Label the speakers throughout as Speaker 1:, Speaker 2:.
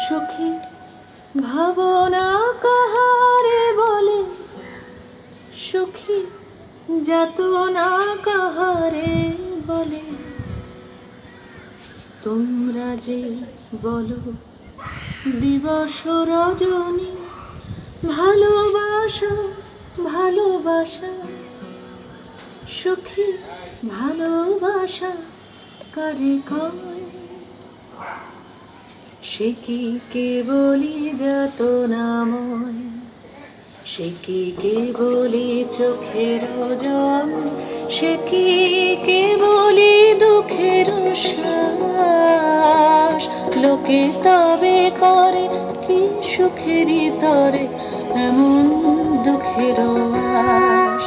Speaker 1: সখী ভাবনা কাহারে বলে, সখী যাতনা কাহারে বলে। তোমরা যে বলো দিবস রজনী, ভালোবাসা ভালোবাসা। সখী ভালোবাসা কারে কয়? সে কি কেবলি যাতনাময়, সে কি কেবলি চোখের জল, সে কি কেবলি দুঃখের শ্বাস। লোকে তবে করে কি সুখেরই তরে এমন দুঃখের আশ।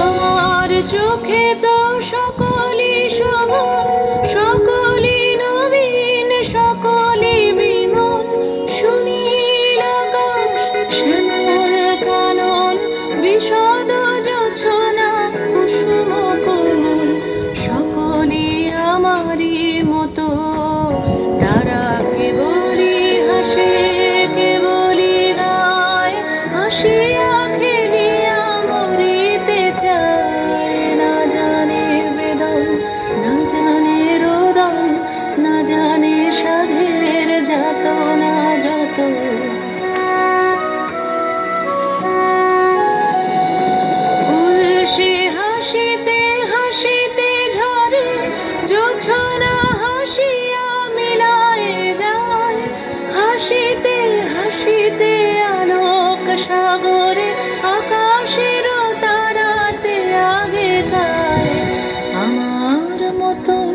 Speaker 1: আমার চোখে তো সকলই শোভন, সকলই নবীন, সকলই বিমল। সুনীল আকাশ, শ্যামল কানন, বিশদ জোছনা, কুসুম কোমল। সকলই আমারই মতো, তারা কেবলই হাসে, কেবলই গায়। হাসিয়া খেলিয়া মরিতে চায়, না জানে বেদন, না জানে রোদন, না জানে সাধের যাতনা যত। উল্সে হাসিতে হাসিতে ঝরে জোছনা, হাসিয়া মিলায় যায়। হাসিতে হাসিতে আলোক সাগরে, আকাশের তারাতে আগে গায়। আমার মতন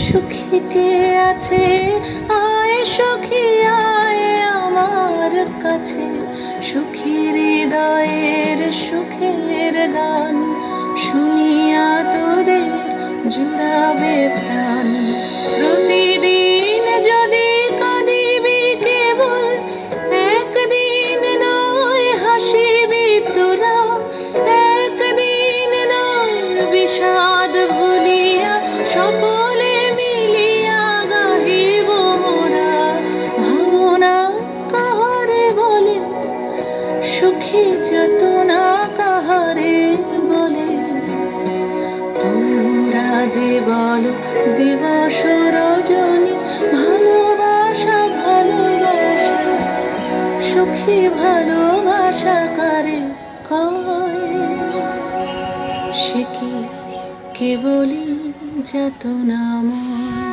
Speaker 1: সুখী কে আছে? আয় সখী আয় আমার কাছে। সুখী হৃদয়ের সুখের গান শুনিয়া তোদের জুড়াবে প্রাণ। প্রতিদিন যদি কাঁদিবি কেবল, একদিন নয় হাসিবি তোরা। একদিন নয় বিষাদ ভুলিয়া, সকলে মিলিয়া গাহিব মোরা। ভাবনা কাহারে বলে, সুখী যাতনা কাহারে বলে। তোমরা যে বলো দিবস রজনী, ভালোবাসা ভালোবাসা। সুখী ভালোবাসা কারে কয়? সে কি কেবলই যাতনাময়।